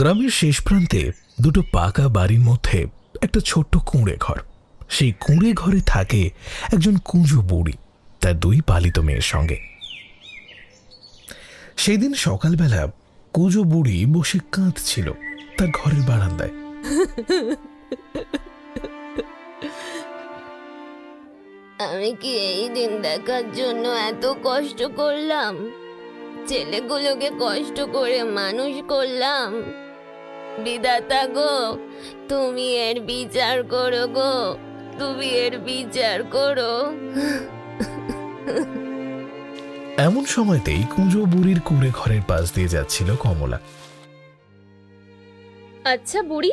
গ্রামের শেষ প্রান্তে দুটো পাকা বাড়ির মধ্যে একটা ছোট্ট কুঁড়ে ঘর। সেই কুঁড়ে ঘরে থাকে একজন কুঁজো বুড়ি তার দুই পালিত মেয়ের সঙ্গে। সেদিন সকালবেলা কুঁজো বুড়ি বসে কাঁদছিল তার ঘরের বারান্দায়। আমি কি এই দিন দেখার জন্য এত কষ্ট করলাম? ছেলেগুলোকে কষ্ট করে মানুষ করলাম। বিধাতা গো, তুমি এর বিচার করো গো, তুমি এর বিচার করো। এমন সময়তেই কুঁজো বুড়ির কুঁড়ে ঘরের পাশ দিয়ে যাচ্ছিল কমলা। আচ্ছা বুড়ি,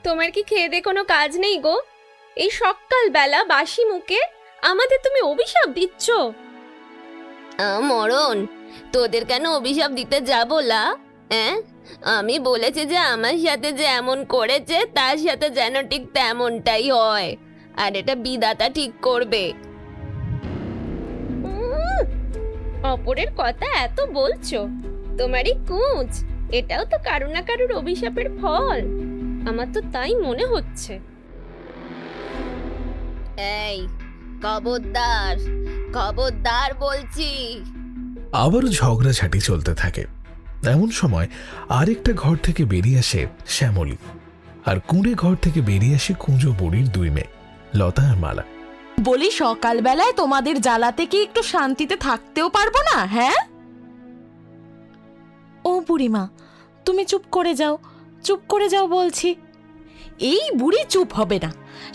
তোমার কি খেয়ে দে কোনো কাজ নেই গো? এই সকালবেলা বাসি মুখে আমাদের তুমি অভিশাপ দিচ্ছ? মরণ, তোদের কেন অভিশাপ দিতে যাবো লা? আমি বলেছি যে আমার সাথে যে এমন করেছে তার সাথে যেন ঠিক তেমনটাই হয়, আর এটা বিধাতা ঠিক করবে। অপরের কথা এত বলছো, তোমারই কুঁচ, এটাও তো কারো না কারোর অভিশাপের ফল। আমার তো তাই মনে হচ্ছে। এই খবরদার, খবরদার বলছি। আবারও ঝগড়াঝাটি চলতে থাকে। এমন সময় আরেকটা ঘর থেকে বেরিয়ে আসে শ্যামলী, আর কুঁড়ে ঘর থেকে বেরিয়ে আসে কুঁজো বুড়ির দুই মেয়ে লতা আর মালা। বলি, সকালবেলায় তোমাদের জ্বালাতে কি একটু শান্তিতে থাকতেও পারবো না? হ্যাঁ, ও বুড়িমা, তুমি চুপ করে যাও, চুপ করে যাও বলছি। এই বুড়ি চুপ হবে না।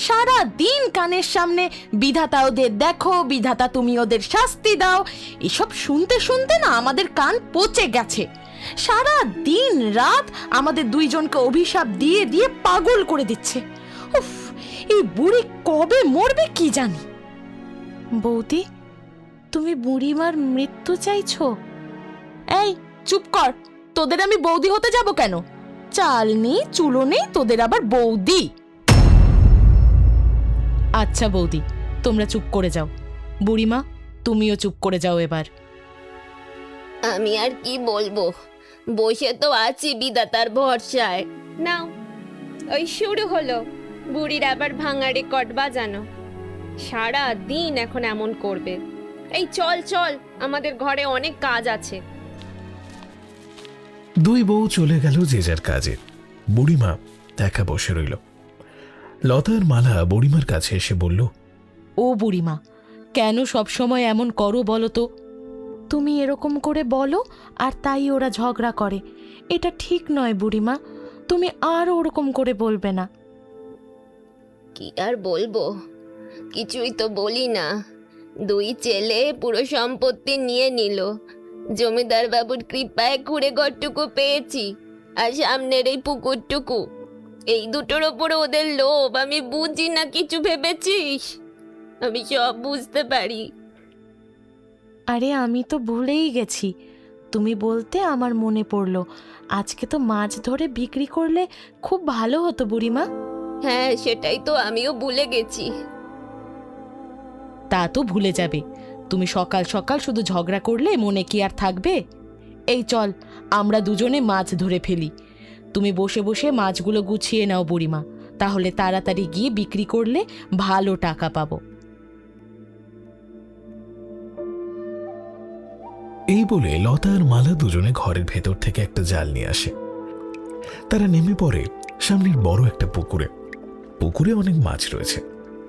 সারা দিন কানের সামনে বিধাতা ওদের দেখো, বিধাতা তুমি ওদের শাস্তি দাও, এসব শুনতে শুনতে না আমাদের কান পচে গেছে। সারা দিন রাত আমাদের দুইজনকে অভিশাপ দিয়ে দিয়ে পাগল করে দিচ্ছে। উফ, এই বুড়ি কবে মরবে কি জানি। বৌদি, তুমি বুড়িমার মৃত্যু চাইছো? এই চুপ কর, তোদের আমি বৌদি হতে যাব কেন? চাল নেই চুলো নেই, তোদের আবার বৌদি। আচ্ছা বৌদি, তোমরা চুপ করে যাও। বুড়িমা, তুমিও চুপ করে যাও এবার। আমি আর কি বলবো, বসে তো আছি বিধাতার ভরসায়। নাও, ওই শুরু হলো বুড়ির আবার ভাঙা রেকর্ড বাজানো। সারা দিন এখন এমন করবে। এই চল চল, আমাদের ঘরে অনেক কাজ আছে। দুই বউ চলে গেল যে যার কাজে। বুড়িমা একা বসে রইল। লতা আর মালা বুড়িমার কাছে এসে বলল, ও বুড়িমা, কেন সবসময় এমন করো বলো তো? তুমি এরকম করে বলো আর তাই ওরা ঝগড়া করে। এটা ঠিক নয় বুড়িমা, তুমি আর ওরকম করে বলবে না। কি আর বলবো, কিছুই তো বলি না। দুই ছেলে পুরো সম্পত্তি নিয়ে নিল। জমিদার বাবুর কৃপায় কুঁড়ে ঘরটুকু পেয়েছি, আর সামনের এই পুকুরটুকু। এই দুটোর ওপর ওদের লোভ আমি বুঝি না কিছু ভেবেছিস? আমি সব বুঝতে পারি। আরে আমি তো ভুলেই গেছি, তুমি বলতে আমার মনে পড়লো। আজকে তো মাছ ধরে বিক্রি করলে খুব ভালো হতো বুড়িমা। হ্যাঁ, সেটাই তো আমিও ভুলে গেছি। তা তো ভুলে যাবে, তুমি সকাল সকাল শুধু ঝগড়া করলে মনে কি আর থাকবে? এই চল, আমরা দুজনে মাছ ধরে ফেলি। তুমি বসে বসে মাছগুলো গুছিয়ে নাও বুড়িমা, তাহলে তাড়াতাড়ি গিয়ে বিক্রি করলে ভালো টাকা পাবো। এই বলে লতা আর মালা দুজনে ঘরের ভেতর থেকে একটা জাল নিয়ে আসে। তারা নেমে পড়ে সামনের বড় একটা পুকুরে। পুকুরে অনেক মাছ রয়েছে,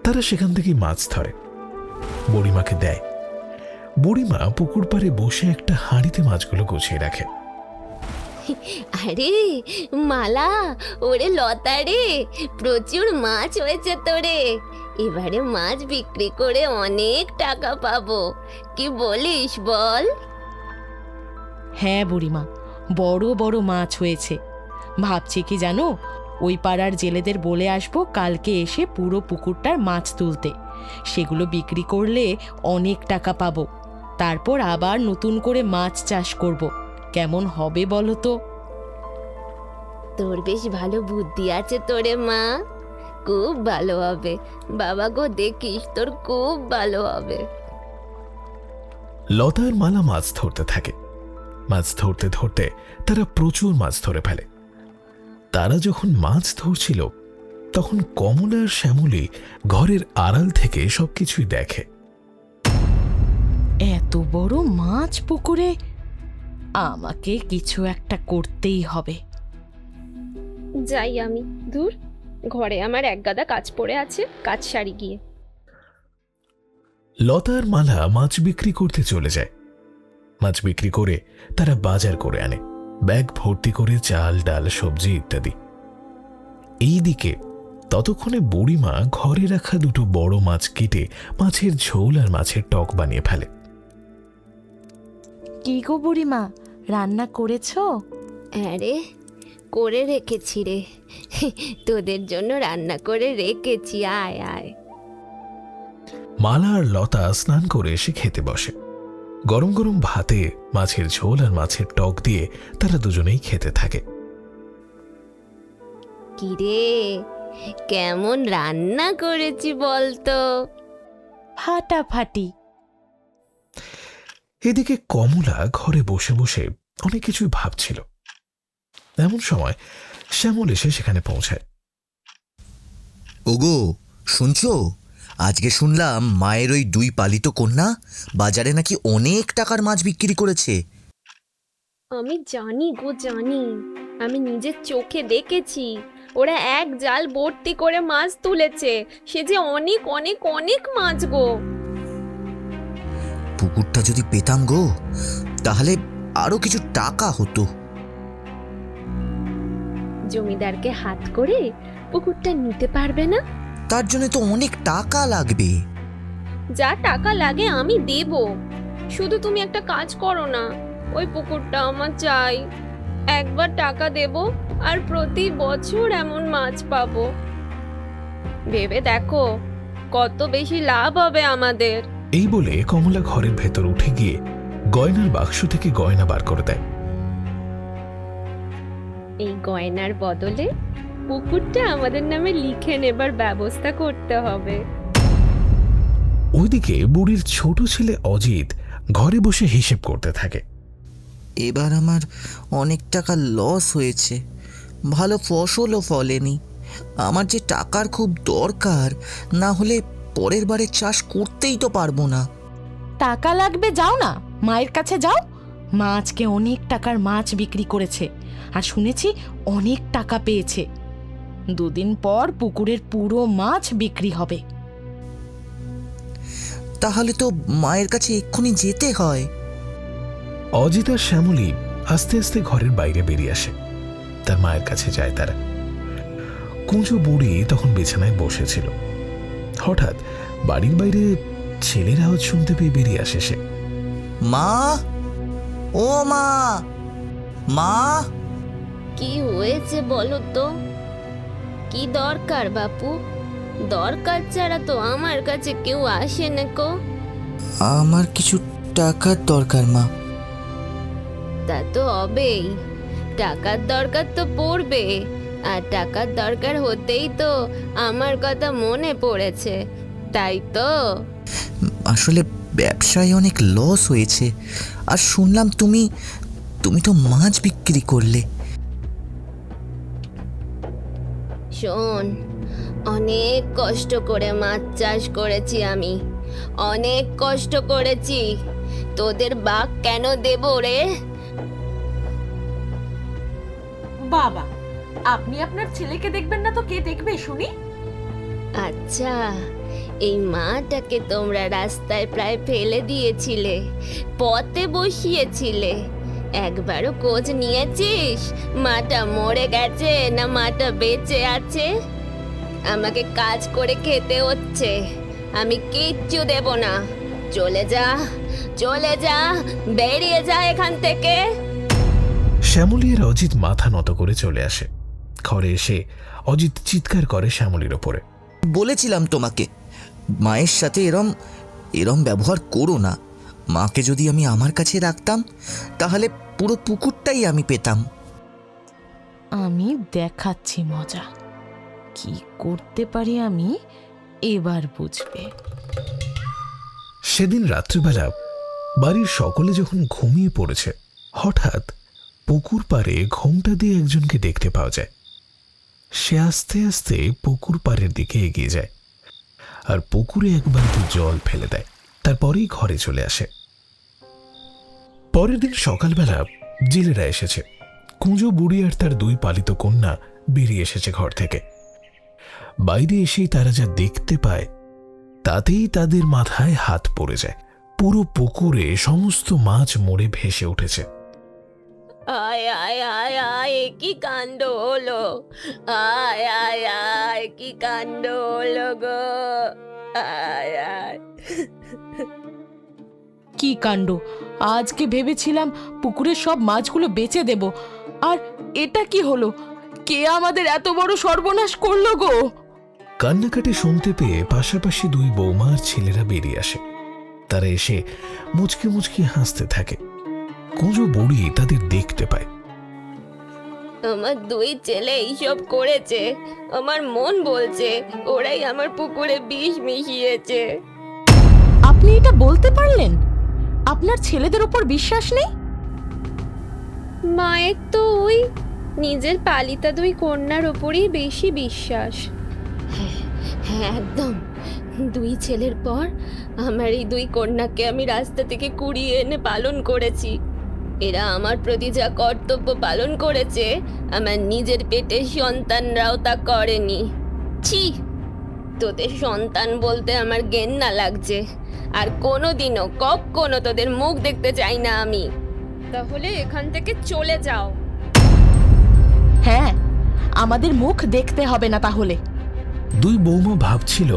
তারা সেখান থেকেই মাছ ধরে, বুড়িমাকে দেয়। বুড়িমা পুকুর পাড়ে বসে একটা হাঁড়িতে মাছগুলো গুছিয়ে রাখে। আরে মালা, ওরে লতা রে, প্রচুর মাছ হয়েছে তোরে। এবারে মাছ বিক্রি করে অনেক টাকা পাবো, কি বলিস বল? হ্যাঁ বুড়িমা, বড় বড় মাছ হয়েছে। ভাবছি কি জানো, ওই পাড়ার জেলেদের বলে আসবো কালকে এসে পুরো পুকুরটার মাছ তুলতে। সেগুলো বিক্রি করলে অনেক টাকা পাবো। তারপর আবার নতুন করে মাছ চাষ করব। কেমন হবে বলো তো? তোর বেশ ভালো বুদ্ধি আছে তোরে মা, খুব ভালো হবে। বাবা গো, দেখিস তোর খুব ভালো হবে। লতা আর মালা মাছ ধরতে থাকে। মাছ ধরতে ধরতে তারা প্রচুর মাছ ধরে ফেলে। তারা যখন মাছ ধরছিল তখন কমলা আর শ্যামলী ঘরের আড়াল থেকে সবকিছুই দেখে। এত বড় মাছ পুকুরে, আমাকে কিছু একটা করতেই হবে। যাই আমি, দূর, ঘরে আমার এক গাদা কাজ পড়ে আছে, কাজ সারি গিয়ে। লতা আর মালা মাছ বিক্রি করতে চলে যায়। মাছ বিক্রি করে তারা বাজার করে আনে, ব্যাগ ভর্তি করে চাল, ডাল, সবজি ইত্যাদি। এইদিকে ততক্ষণে বুড়িমা ঘরে রাখা দুটো বড় মাছ কেটে মাছের ঝোল আর মাছের টক বানিয়ে ফেলে। কি গো বুড়িমা, রান্না করেছো? আরে করে রেখেছি রে, তোদের জন্য রান্না করে রেখেছি, আয় আয়। মালা আর লতা স্নান করে এসে খেতে বসে। গরম গরম ভাতে মাছের ঝোল আর মাছের টক দিয়ে তারা দুজনেই খেতে থাকে। কিরে, কেমন রান্না করেছি বলতো? ফাটাফাটি। এদিকে কমলা ঘরে বসে বসে অনেক কিছুই ভাবছিল। এমন সময় শ্যামল এসে সেখানে পৌঁছায়। ওগো, শুনছো? আজকে শুনলাম মায়ের ওই 2 পালিত কন্যা বাজারে নাকি অনেক টাকার মাছ বিক্রি করেছে। আমি জানি গো, জানি, আমি নিজের চোখে দেখেছি। ওরা এক জাল ভর্তি করে মাছ তুলেছে, সে যে অনেক অনেক অনেক মাছ গো। পুকুরটা যদি পেতাম গো, তাহলে আরো কিছু টাকা হতো। জমিদারকে হাত করে পুকুরটা নিতে পারবে না? তার জন্য তো অনেক টাকা লাগবে। যা টাকা লাগে আমি দেব, শুধু তুমি একটা কাজ করো না, ওই পুকুরটা আমার চাই। একবার টাকা দেব আর প্রতি বছর এমন মাছ পাবো। ভেবে দেখো কত বেশি লাভ হবে আমাদের। এই বলে কমলা ঘরের ভেতর উঠে গিয়ে গয়নার বাক্স থেকে গয়না বার করে দেয়। এই গয়নার বদলে পুকুরটা আমাদের নামে লিখে নেবার ব্যবস্থা করতে হবে। ওইদিকে বুড়ির ছোট ছেলে অজিত ঘরে বসে হিসেব করতে থাকে। এবার আমার অনেক টাকা লস হয়েছে, ভালো ফসলও ফলেনি। আমার যে টাকার খুব দরকার, না হলে পরের বারে চাষ করতেই তো পারবো না। টাকা লাগবে, যাও না মায়ের কাছে যাও। মা আজকে অনেক টাকার মাছ বিক্রি করেছে আর শুনেছি অনেক টাকা পেয়েছে। 2 দিন পর পুকুরের পুরো মাছ বিক্রি হবে। তাহলে তো মায়ের কাছে এক্ষুনি যেতে হয়। অজিত আর শ্যামলী আস্তে আস্তে ঘরের বাইরে বেরিয়ে আসে। তার মায়ের কাছে যায় তারা। কুঁজো বুড়ি তখন বিছানায় বসেছিল। হঠাৎ বাড়ির বাইরে ছেলের আওয়াজ শুনতে পেয়ে বেরিয়ে আসে সে। মা, ও মা, মা। কি হয়েছে বলো তো? কি দরকার বাপু? দরকার ছাড়া তো আমার কাছে কেউ আসে না কো। আমার কিছু টাকার দরকার মা। তা তো হবেই, টাকার দরকার তো পড়বে। আর টাকার দরকার হতেই তো আমার কথা মনে পড়েছে, তাই তো? আসলে ব্যবসায় অনেক লস হয়েছে, আর শুনলাম তুমি তো মাছ বিক্রি করলে। শোন, অনেক কষ্ট করে মাছ চাষ করেছি আমি, অনেক কষ্ট করেছি। তোদের বাঘ কেন দেব রে? বাবা, আপনি আপনার ছেলেকে দেখবেন না তো কে দেখবে শুনি? আচ্ছা, এই মাটাকে তোমরা রাস্তায় প্রায় ফেলে দিয়েছিলে, পথে বসিয়েছিলে, একবারও খোঁজ নিয়েছিস মাটা মরে গেছে না মাটা বেঁচে আছে? আমাকে কাজ করে খেতে হচ্ছে, আমি কিচ্ছু দেব না। চলে যা, চলে যা, বেরিয়ে যা এখান থেকে। শ্যামলী আর অজিত মাথা নত করে চলে আসে। ঘরে এসে অজিত চিৎকার করে শ্যামলীর ওপরে। বলেছিলাম তোমাকে, মায়ের সাথে এরম ব্যবহার করো না। মাকে যদি আমি আমার কাছে রাখতাম, তাহলে পুরো পুকুরটাই আমি পেতাম। আমি দেখাচ্ছি মজা, কি করতে পারি আমি, এবার বুঝবে। সেদিন রাত্রিবেলা বাড়ির সকলে যখন ঘুমিয়ে পড়েছে, হঠাৎ পুকুর পাড়ে ঘোমটা দিয়ে একজনকে দেখতে পাওয়া যায়। সে আস্তে আস্তে পুকুর পাড়ের দিকে এগিয়ে যায় আর পুকুরে এক বালতি জল ফেলে দেয়। তারপরেই ঘরে চলে আসে। পরের দিন সকালবেলা জেলেরা এসেছে। কুঁজো বুড়ি আর তার 2 পালিত কন্যা বেরিয়ে এসেছে ঘর থেকে। বাইরে এসেই তারা যা দেখতে পায় তাতেই তাদের মাথায় হাত পড়ে যায়। পুরো পুকুরে সমস্ত মাছ মরে ভেসে উঠেছে। আয় আয় আয় আয়, এ কি কাণ্ড হলো! আয় আয় আয়, কি কাণ্ড হলো গো! আয় আয়। কি কাণ্ড! আজকে ভেবেছিলাম পুকুরের সব মাছগুলো বেচে দেব, আর এটা কি হলো? কে আমাদের এত বড় সর্বনাশ করলো গো! কান্নাকাটি শুনতে পেয়ে পাশাপাশি 2 বৌমা আর ছেলেরা বেরিয়ে আসে। তারা এসে মুচকি মুচকি হাসতে থাকে। কুঁজো বুড়ি তাদের দেখতে পায়। আমার 2 ছেলে এইসব করেছে। আমার মন বলছে ওরাই আমার পুকুরে বিষ মিশিয়েছে। আপনি এটা বলতে পারলেন? আপনার ছেলেদের উপর বিশ্বাস নেই? মায়ের তো ওই নিজের পালিতা 2 কন্যার ওপরই বেশি বিশ্বাস। হ্যাঁ, একদম। 2 ছেলের পর আমার এই 2 কন্যাকে আমি রাস্তা থেকে কুড়িয়ে এনে পালন করেছি। এরা আমার প্রতি যা কর্তব্য পালন করেছে, আমার নিজের পেটের সন্তানরাও তা করেনি। ছি, তোদের সন্তান বলতে আমার ঘেন্না লাগছে। আর কোনোদিনও কখনো তোদের মুখ দেখতে চাই না আমি। তাহলে এখান থেকে চলে যাও। হ্যাঁ, আমাদের মুখ দেখতে হবে না তাহলে। 2 বৌমা ভাবছিল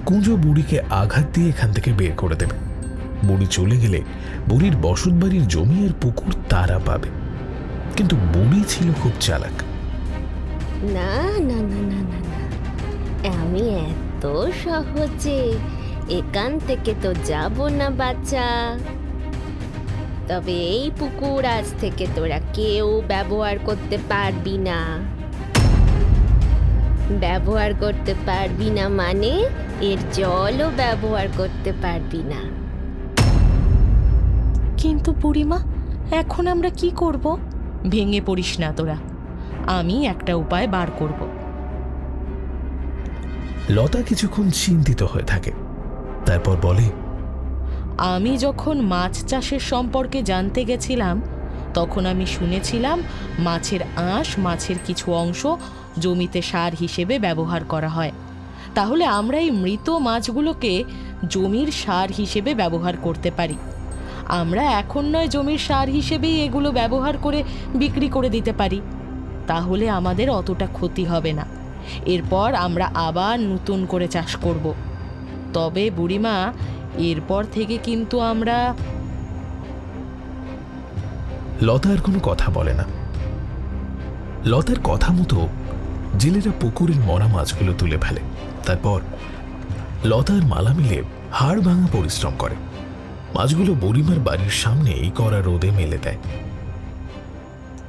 কুঁজো বুড়িকে আঘাত দিয়ে এখান থেকে বের করে দেবে। বুড়ি চলে গেলে বুড়ির বসত বাড়ির জমি আর পুকুর তারা পাবে। কিন্তু বুড়ি ছিল খুব চালাক। না না না না না না, আমি এত সহজে এখান থেকে তো যাব না বাচ্চা। তবে এই পুকুর আজ থেকে তোরা কেউ ব্যবহার করতে পারবি না। ব্যবহার করতে পারবি না মানে এর জলও ব্যবহার করতে পারবি না। কিন্তু বুড়িমা, এখন আমরা কি করব? ভেঙে পড়িস না তোরা, আমি একটা উপায় বার করব। লতা কিছুক্ষণ চিন্তিত হয়ে থাকে, তারপর বলে, আমি যখন মাছ চাষের সম্পর্কে জানতে গেছিলাম, তখন আমি শুনেছিলাম মাছের আঁশ, মাছের কিছু অংশ জমিতে সার হিসেবে ব্যবহার করা হয়। তাহলে আমরা এই মৃত মাছগুলোকে জমির সার হিসেবে ব্যবহার করতে পারি। আমরা এখন নয় জমির সার হিসেবেই এগুলো ব্যবহার করে বিক্রি করে দিতে পারি। তাহলে আমাদের অতটা ক্ষতি হবে না। এরপর আমরা আবার নতুন করে চাষ করব। তবে বুড়িমা, এরপর থেকে কিন্তু আমরা... লতা আর কোনো কথা বলে না। লতার কথা মতো জেলেরা পুকুরের মরা মাছগুলো তুলে ফেলে। তারপর লতার মালা মিলে হাড় ভাঙা পরিশ্রম করে। মাছগুলো বুড়িমার বাড়ির সামনেই কড়া রোদে মেলে দেয়।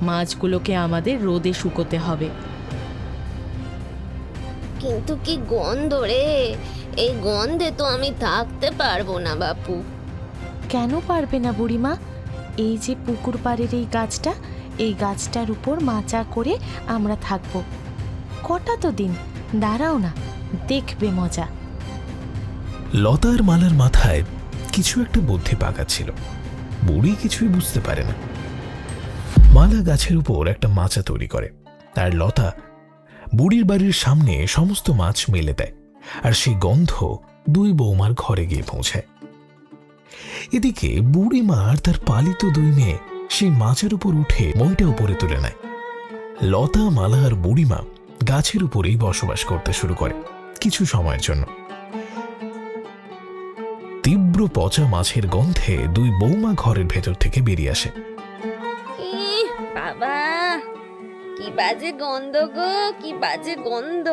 মাছগুলোকে আমাদের রোদে শুকোতে হবে। কিন্তু কি গন্ধ রে! এই গন্ধে তো আমি থাকতে পারবো না বাপু। কেন পারবে না বুড়িমা? এই যে পুকুর পাড়ের এই গাছটা, এই গাছটার উপর মাচা করে আমরা থাকবো কটা তো দিন। দাঁড়াও না, দেখবে মজা। লতার মালার মাথায় কিছু একটা বুদ্ধি পাকাচ্ছিল। বুড়ি কিছুই বুঝতে পারে না। মালা গাছের উপর একটা মাচা তৈরি করে, আর লতা বুড়ির বাড়ির সামনে সমস্ত মাছ মেলে দেয়। আর সেই গন্ধ 2 বৌমার ঘরে গিয়ে পৌঁছায়। এদিকে বুড়িমা আর তার পালিত 2 মেয়ে সেই মাছের উপর উঠে মইটা উপরে তুলে নেয়। লতা, মালা আর বুড়িমা গাছের উপরেই বসবাস করতে শুরু করে কিছু সময়ের জন্য। তীব্র পচা মাছের গন্ধে 2 বৌমা ঘরের ভেতর থেকে বেরিয়ে আসে। বাবা, কি বাজে গন্ধ গো, কি বাজে গন্ধ!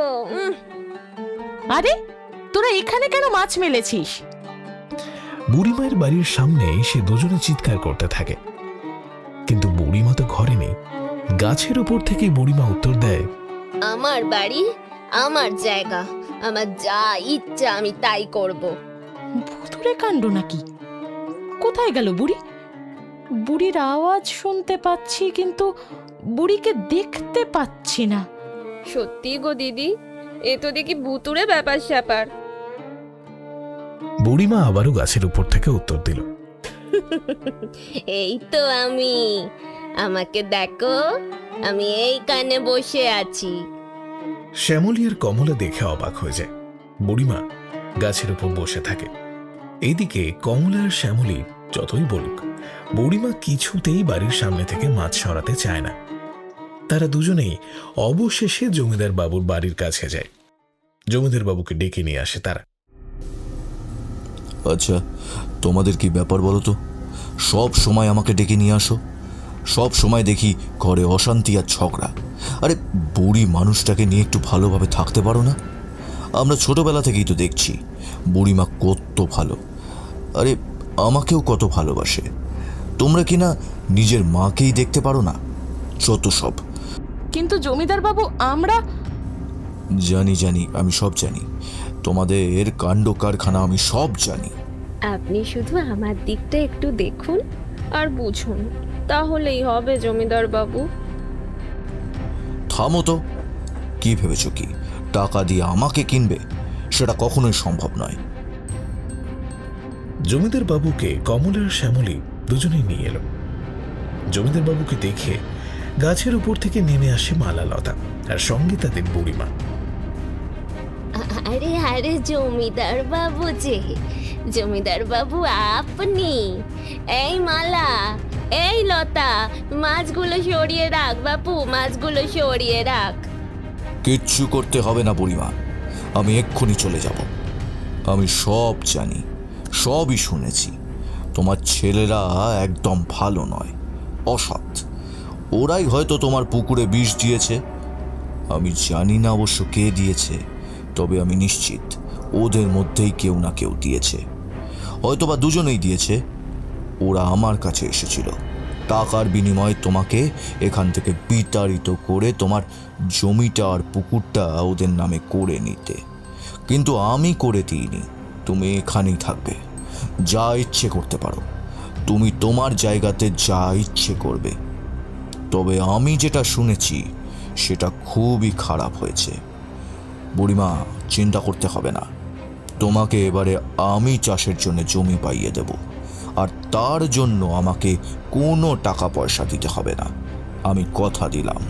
আরে, তোরা এখানে কেন মাছ মেলেছিস? বুড়িমায়ের বাড়ির সামনে সে দুজনে চিৎকার করতে থাকে, কিন্তু বুড়িমা তো ঘরে নেই। গাছের উপর থেকে বুড়িমা উত্তর দেয়, আমার বাড়ি, আমার জায়গা, আমার যা ইচ্ছা আমি তাই করব। ভুতুরে কাণ্ড নাকি? কোথায় গেল বুড়ি? বুড়ির আওয়াজ শুনতে পাচ্ছি, কিন্তু বুড়িকে দেখতে পাচ্ছি না। সত্যি গো দিদি, এ তো দেখি ভুতুড়ে ব্যাপার স্যাপার। বুড়িমা আবারও গাছের উপর থেকে উত্তর দিল। এই তো আমি, আমাকে দেখো, আমি এইখানে বসে আছি। শ্যামলী আর কমলা দেখে অবাক হয়ে যায়। বুড়িমা গাছের উপর বসে থাকে। এইদিকে কমলা আর শ্যামলী যতই বলুক, বুড়িমা কিছুতেই বাড়ির সামনে থেকে মাছ সরাতে চায় না। তারা দুজনেই অবশেষে জমিদার বাবুর বাড়ির কাছে যায়। জমিদার বাবুকে ডেকে নিয়ে আসে তারা। আচ্ছা, তোমাদের কি ব্যাপার বলো তো? সব সময় আমাকে ডেকে নিয়ে আসো, সব সময় দেখি ঘরে অশান্তি আর ঝগড়া। আরে বুড়ি মানুষটাকে নিয়ে একটু ভালোভাবে থাকতে পারো না? আমরা ছোটবেলা থেকেই তো দেখছি বুড়িমা কত ভালো, আরে আমাকেও কত ভালোবাসে। তোমরা কি না নিজের মাকেই দেখতে পারো না? যত সব। কিন্তু জমিদার বাবু, আমরা জানি জানি, আমি সব জানি, তোমাদের কাণ্ড কারখানা আমি সব জানি। আপনি শুধু আমার দিকটা একটু দেখুন আর বুঝুন, তাহলেই হবে জমিদার বাবু। থামো তো, কি ভেবেছ কি টাকা দিয়ে আমাকে কিনবে? সেটা কখনোই সম্ভব নয়। জমিদার বাবুকে কমলা আর শ্যামলী দুজনেই নিয়ে এলো। জমিদার বাবুকে দেখে গাছের উপর থেকে নেমে আসে মালালতা আর সঙ্গে তাদের বুড়িমা। আরে আরে জমিদার বাবু যে, জমিদার বাবু আপনি? এই মালা, এই লতা, মাছগুলো সরিয়ে রাখ বাপু, মাছগুলো সরিয়ে রাখ। কিচ্ছু করতে হবে না বুড়িমা, আমি এক্ষুনি চলে যাব। আমি সব জানি, সবই শুনেছি। তোমার ছেলেরা একদম ভালো নয়, অসৎ। ওরাই হয়তো তোমার পুকুরে বিষ দিয়েছে। আমি জানি না অবশ্য কে দিয়েছে, তবে আমি নিশ্চিত ওদের মধ্যেই কেউ না কেউ দিয়েছে, হয়তোবা দুজনেই দিয়েছে। ওরা আমার কাছে এসেছিল টাকার বিনিময়ে তোমাকে এখান থেকে বিতাড়িত করে তোমার জমিটা আর পুকুরটা ওদের নামে করে নিতে, কিন্তু আমি করে দিইনি। তুমি এখানেই থাকবে, যা ইচ্ছে করতে পারো, তুমি তোমার জায়গাতে যা ইচ্ছে করবে। তবে আমি যেটা শুনেছি সেটা খুবই খারাপ হয়েছে। বুড়িমা, চিন্তা করতে হবে না, তোমাকে এবারে আমি চাষের জন্য জমি পাইয়ে দেব, আর তার জন্য আমাকে কোনো টাকা পয়সা দিতে হবে না, আমি কথা দিলাম।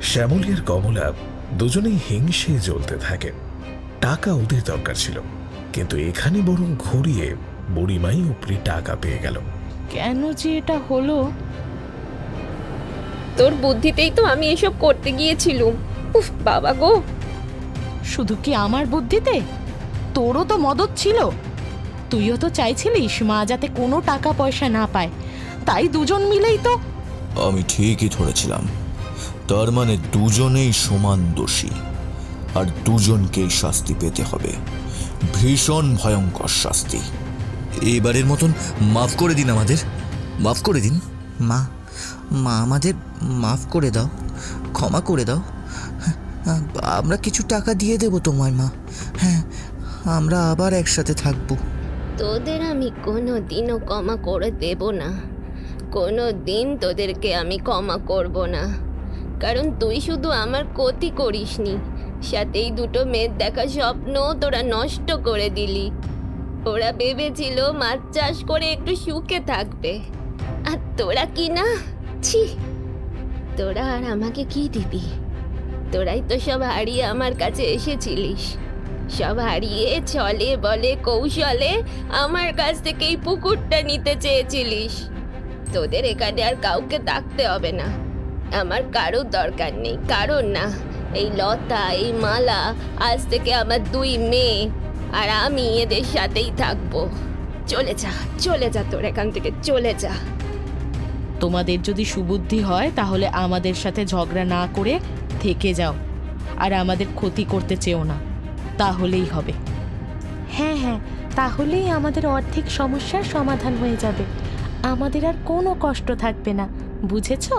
শ্যামলী আর কমলা দুজনেই হিংসে জ্বলতে থাকে। টাকা ওদের দরকার ছিল, কিন্তু এখানে বরং ঘুরিয়ে বুড়িমাই উপরি টাকা পেয়ে গেল। কেন যে এটা হলো? তোর বুদ্ধিতেই তো আমি এসব করতে গিয়েছিলুম। উফ বাবা গো! শুধু কি আমার বুদ্ধিতে? তোরও তো মদত ছিল। তুইও তো চাইছিলিস মা যাতে কোনো টাকা পয়সা না পায়, তাই দুজন মিলেই তো। আমি ঠিকই ধরেছিলাম, তার মানে দুজনেই সমান দোষী, আর দুজনকেই শাস্তি পেতে হবে, ভীষণ ভয়ঙ্কর শাস্তি। এবারের মতন মাফ করে দিন, আমাদের মাফ করে দিন। মা, মা আমাদের মাফ করে দাও, ক্ষমা করে দাও। আমরা কিছু টাকা দিয়ে দেব তোমার মা। হ্যাঁ, আমরা আবার একসাথে থাকবো। তোদের আমি কোনো দিনও ক্ষমা করে দেব না, কোনো দিন তোদেরকে আমি ক্ষমা করব না, কারণ তুই শুধু আমার ক্ষতি করিসনি, সাথেই দুটো মেয়ের দেখা স্বপ্ন তোরা নষ্ট করে দিলি। ওরা ভেবেছিল মাছ চাষ করে একটু সুখে থাকবে, আর তোরা কি না, ছি! তোরা আর আমাকে কি দিবি? তোরাই তো সব হারিয়ে আমার কাছে এসেছিলিস, সব হারিয়ে ছলে বলে কৌশলে আমার কাছ থেকে এই পুকুরটা নিতে চেয়েছিলিস। তোদের এখানে আর কাউকে থাকতে হবে না, আমার কারোর দরকার নেই, কারণ না। এই লতা, এই মালা আজ থেকে আমার দুই মেয়ে, আর আমি এদের সাথেই থাকবো। চলে যা, চলে যা, তোর এখান থেকে চলে যা। তোমাদের যদি সুবুদ্ধি হয় তাহলে আমাদের সাথে ঝগড়া না করে থেকে যাও, আর আমাদের ক্ষতি করতে চেও না, তাহলেই হবে। হ্যাঁ হ্যাঁ, তাহলেই আমাদের অর্ধেক সমস্যার সমাধান হয়ে যাবে, আমাদের আর কোনো কষ্ট থাকবে না, বুঝেছো?